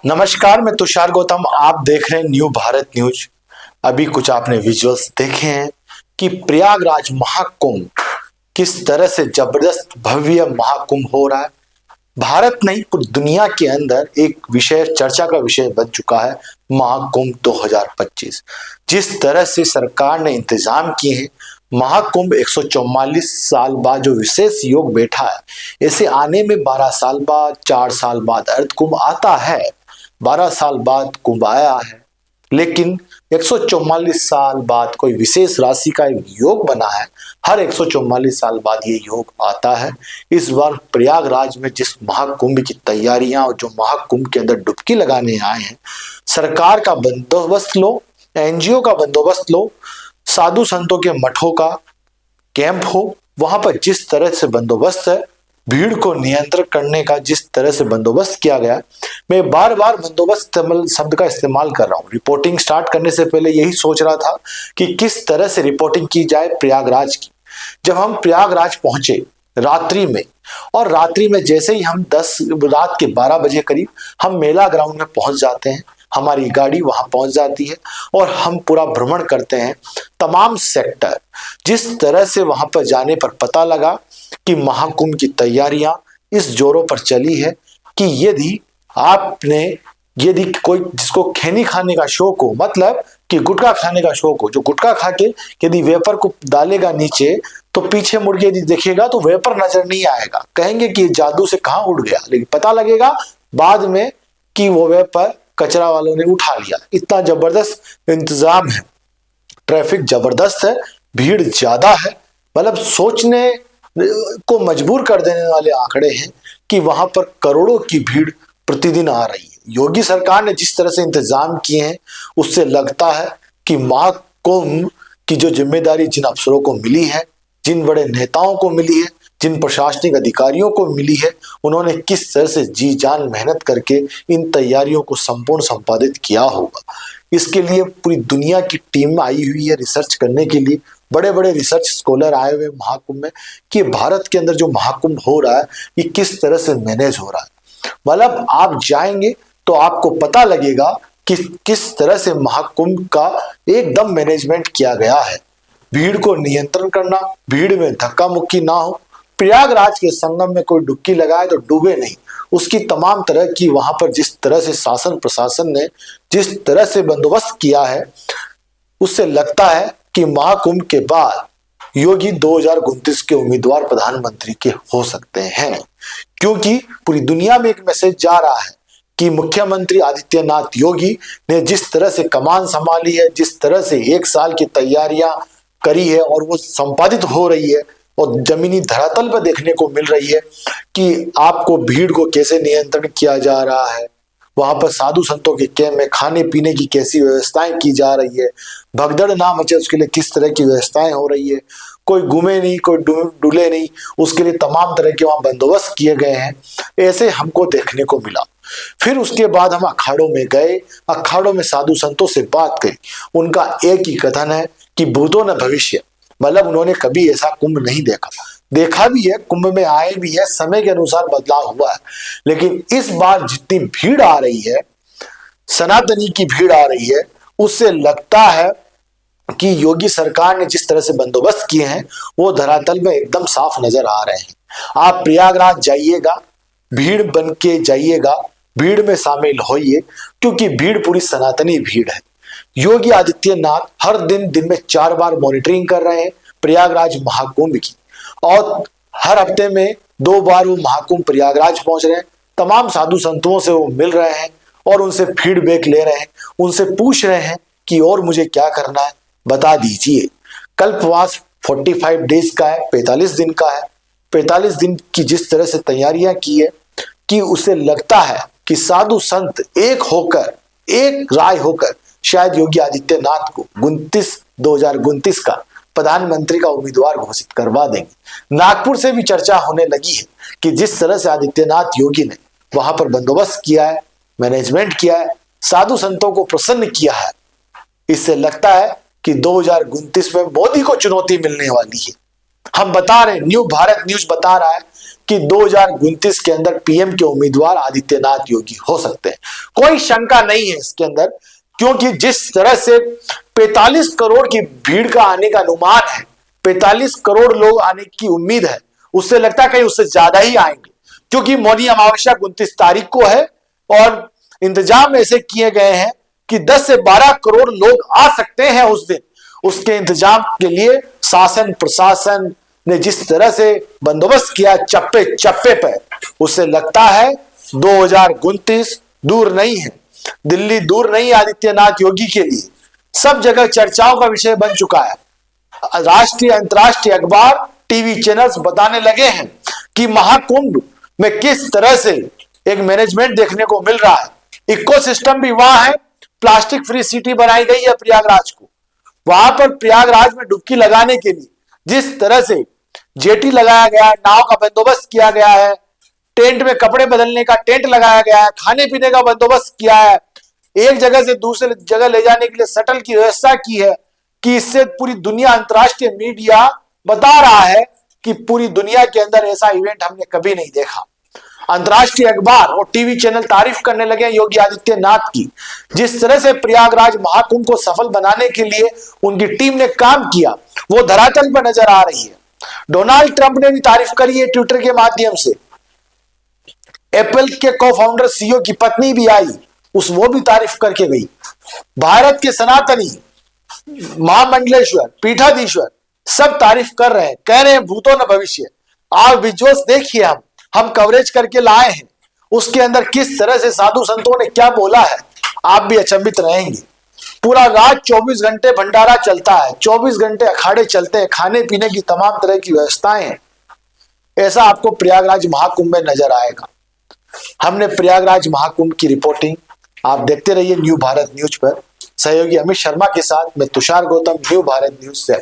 नमस्कार, मैं तुषार गौतम। आप देख रहे हैं न्यू भारत न्यूज। अभी कुछ आपने विजुअल्स देखे हैं कि प्रयागराज महाकुंभ किस तरह से जबरदस्त भव्य महाकुंभ हो रहा है। भारत नहीं, पूरी दुनिया के अंदर एक विषय, चर्चा का विषय बन चुका है महाकुंभ 2025। जिस तरह से सरकार ने इंतजाम किए हैं, महाकुंभ 144 साल बाद जो विशेष योग बैठा है, ऐसे आने में 12 साल बाद, 4 साल बाद अर्ध कुंभ आता है। 12 साल बाद कुंभ आया है, लेकिन 144 साल बाद कोई विशेष राशि का एक योग बना है। हर 144 साल बाद ये योग आता है। इस बार प्रयागराज में जिस महाकुंभ की तैयारियां और जो महाकुंभ के अंदर डुबकी लगाने आए हैं, सरकार का बंदोबस्त लो, एनजीओ का बंदोबस्त लो, साधु संतों के मठों का कैंप हो, वहां पर जिस तरह से बंदोबस्त है, भीड़ को नियंत्रण करने का जिस तरह से बंदोबस्त किया गया। मैं बार बार बंदोबस्त शब्द का इस्तेमाल कर रहा हूँ। रिपोर्टिंग स्टार्ट करने से पहले यही सोच रहा था कि किस तरह से रिपोर्टिंग की जाए प्रयागराज की। जब हम प्रयागराज पहुंचे रात्रि में, और रात्रि में जैसे ही हम रात के 12 बजे करीब हम मेला ग्राउंड में पहुंच जाते हैं, हमारी गाड़ी वहां पहुंच जाती है और हम पूरा भ्रमण करते हैं तमाम सेक्टर। जिस तरह से वहां पर जाने पर पता लगा कि महाकुंभ की तैयारियां इस जोरों पर चली है कि यदि कोई जिसको खैनी खाने का शौक हो, मतलब कि गुटखा खाने का शौक हो, जो गुटखा खा के यदि वेपर को डालेगा नीचे, तो पीछे मुड़ के यदि देखेगा तो वेपर नजर नहीं आएगा। कहेंगे कि जादू से कहां उड़ गया, लेकिन पता लगेगा बाद में कि वो वेपर कचरा वालों ने उठा लिया। इतना जबरदस्त इंतजाम है, ट्रैफिक जबरदस्त है, भीड़ ज्यादा है। मतलब सोचने को मजबूर कर देने वाले आंकड़े हैं कि वहां पर करोड़ों की भीड़ प्रतिदिन आ रही है। योगी सरकार ने जिस तरह से इंतजाम किए हैं, उससे लगता है कि महाकुंभ की जो जिम्मेदारी जिन अफसरों को मिली है, जिन बड़े नेताओं को मिली है, जिन प्रशासनिक अधिकारियों को मिली है, उन्होंने किस तरह से जी जान मेहनत करके इन तैयारियों को संपूर्ण संपादित किया होगा। इसके लिए पूरी दुनिया की टीम आई हुई है रिसर्च करने के लिए। बड़े बड़े रिसर्च स्कॉलर आए हुए महाकुंभ में कि भारत के अंदर जो महाकुंभ हो रहा है ये किस तरह से मैनेज हो रहा है। मतलब आप जाएंगे तो आपको पता लगेगा कि किस तरह से महाकुंभ का एकदम मैनेजमेंट किया गया है। भीड़ को नियंत्रण करना, भीड़ में धक्का मुक्की ना हो, प्रयागराज के संगम में कोई डुबकी लगाए तो डूबे नहीं, उसकी तमाम तरह की वहां पर जिस तरह से शासन प्रशासन ने जिस तरह से बंदोबस्त किया है, उससे लगता है कि महाकुंभ के बाद योगी 2029 के उम्मीदवार प्रधानमंत्री के हो सकते हैं। क्योंकि पूरी दुनिया में एक मैसेज जा रहा है कि मुख्यमंत्री आदित्यनाथ योगी ने जिस तरह से कमान संभाली है, जिस तरह से 1 साल की तैयारियां करी है और वो संपादित हो रही है और जमीनी धरातल पर देखने को मिल रही है कि आपको भीड़ को कैसे नियंत्रण किया जा रहा है, वहां पर साधु संतों के कैंप में खाने पीने की कैसी व्यवस्थाएं की जा रही है, भगदड़ ना मचे उसके लिए किस तरह की व्यवस्थाएं हो रही है, कोई घूमे नहीं, कोई डुले नहीं, उसके लिए तमाम तरह के वहां बंदोबस्त किए गए हैं। ऐसे हमको देखने को मिला। फिर उसके बाद हम अखाड़ों में गए, अखाड़ों में साधु संतों से बात करी। उनका एक ही कथन है कि भूतो न भविष्य, मतलब उन्होंने कभी ऐसा कुंभ नहीं देखा भी है, कुंभ में आए भी है, समय के अनुसार बदलाव हुआ है, लेकिन इस बार जितनी भीड़ आ रही है, सनातनी की भीड़ आ रही है, उससे लगता है कि योगी सरकार ने जिस तरह से बंदोबस्त किए हैं वो धरातल में एकदम साफ नजर आ रहे हैं। आप प्रयागराज जाइएगा, भीड़ बन के जाइएगा, भीड़ में शामिल होइए, क्योंकि भीड़ पूरी सनातनी भीड़ है। योगी आदित्यनाथ हर दिन में 4 बार मॉनिटरिंग कर रहे हैं प्रयागराज महाकुंभ की, और हर हफ्ते में 2 बार वो महाकुंभ प्रयागराज पहुंच रहे हैं। तमाम साधु संतों से वो मिल रहे हैं और उनसे फीडबैक ले रहे हैं, उनसे पूछ रहे हैं कि और मुझे क्या करना है, बता दीजिए। कल्पवास 45 डेज का है, 45 दिन का है। 45 दिन की जिस तरह से तैयारियां की है कि उसे लगता है कि साधु संत एक होकर, एक राय होकर शायद योगी आदित्यनाथ को 2029 का प्रधानमंत्री का उम्मीदवार घोषित करवा देंगे। नागपुर से भी चर्चा होने लगी है कि जिस तरह से आदित्यनाथ योगी ने वहां पर बंदोबस्त किया है, मैनेजमेंट किया है, साधु संतों को प्रसन्न किया है, इससे लगता है कि 2029 में मोदी को चुनौती मिलने वाली है। हम बता रहे, न्यू भारत न्यूज बता रहा है कि 2029 के अंदर पीएम के उम्मीदवार आदित्यनाथ योगी हो सकते हैं। कोई शंका नहीं है इसके अंदर, क्योंकि जिस तरह से 45 करोड़ की भीड़ का आने का अनुमान है, 45 करोड़ लोग आने की उम्मीद है, उससे लगता है कहीं उससे ज्यादा ही आएंगे, क्योंकि मौनी अमावस्या 29 तारीख को है और इंतजाम ऐसे किए गए हैं कि 10 से 12 करोड़ लोग आ सकते हैं उस दिन। उसके इंतजाम के लिए शासन प्रशासन ने जिस तरह से बंदोबस्त किया चप्पे चप्पे पर, उससे लगता है 2029 दूर नहीं है, दिल्ली दूर नहीं आदित्यनाथ योगी के लिए। सब जगह चर्चाओं का विषय बन चुका है। राष्ट्रीय अंतर्राष्ट्रीय अखबार टीवी चैनल्स बताने लगे हैं कि महाकुंभ में किस तरह से एक मैनेजमेंट देखने को मिल रहा है। इकोसिस्टम भी वहां है, प्लास्टिक फ्री सिटी बनाई गई है प्रयागराज को। वहां पर प्रयागराज में डुबकी लगाने के लिए जिस तरह से जेटी लगाया गया है, नाव का बंदोबस्त किया गया है, टेंट में कपड़े बदलने का टेंट लगाया गया है, खाने पीने का बंदोबस्त किया है, एक जगह से दूसरे जगह ले जाने के लिए शटल की व्यवस्था की है, कि इससे पूरी दुनिया, अंतर्राष्ट्रीय मीडिया बता रहा है कि पूरी दुनिया के अंदर ऐसा इवेंट हमने कभी नहीं देखा। अंतर्राष्ट्रीय अखबार और टीवी चैनल तारीफ करने लगे योगी आदित्यनाथ की। जिस तरह से प्रयागराज महाकुंभ को सफल बनाने के लिए उनकी टीम ने काम किया, वो धरातल पर नजर आ रही है। डोनाल्ड ट्रंप ने भी तारीफ करी है ट्विटर के माध्यम से। एप्पल के को फाउंडर सीईओ की पत्नी भी आई, वो भी तारीफ करके गई। भारत के सनातनी महामंडलेश्वर पीठाधीश्वर सब तारीफ कर रहे हैं, कह रहे हैं भूतो न भविष्य। आप विजुअल्स देखिए, हम कवरेज करके लाए हैं, उसके अंदर किस तरह से साधु संतों ने क्या बोला है, आप भी अचंभित रहेंगे। पूरा रात 24 घंटे भंडारा चलता है, 24 घंटे अखाड़े चलते हैं, खाने पीने की तमाम तरह की व्यवस्थाएं हैं। ऐसा आपको प्रयागराज महाकुंभ में नजर आएगा। हमने प्रयागराज महाकुंभ की रिपोर्टिंग आप देखते रहिए न्यू भारत न्यूज पर। सहयोगी अमित शर्मा के साथ मैं तुषार गौतम, न्यू भारत न्यूज से।